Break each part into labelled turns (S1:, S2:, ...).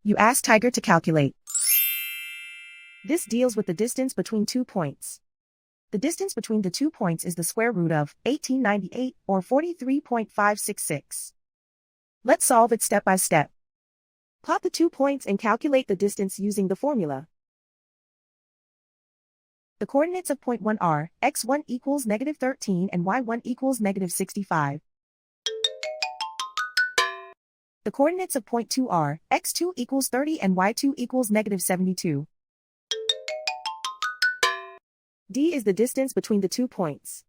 S1: You ask Tiger to calculate. This deals with the distance between 2 points. The distance between the 2 points is the square root of 1898 or 43.566. Let's solve it step by step. Plot the 2 points and calculate the distance using the formula. The coordinates of point 1 are x1 equals -13 and y1 equals -65. The coordinates of point 2 are x2 equals 30 and y2 equals -72. D is the distance between the 2 points.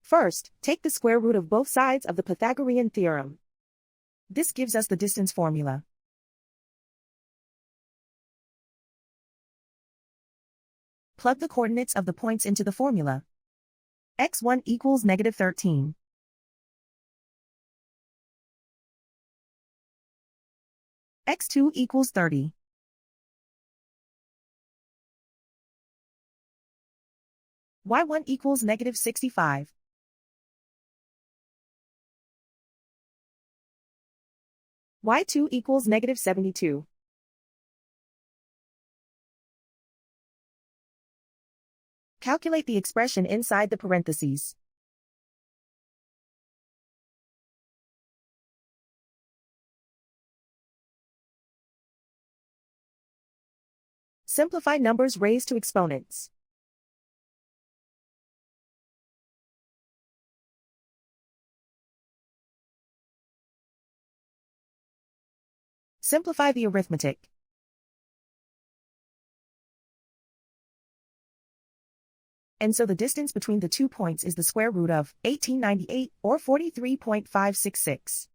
S1: First, take the square root of both sides of the Pythagorean theorem. This gives us the distance formula. Plug the coordinates of the points into the formula. x1 equals -13. x2 equals 30. y1 equals -65. y2 equals -72. Calculate the expression inside the parentheses. Simplify numbers raised to exponents. Simplify the arithmetic. And so the distance between the 2 points is the square root of 1898 or 43.566.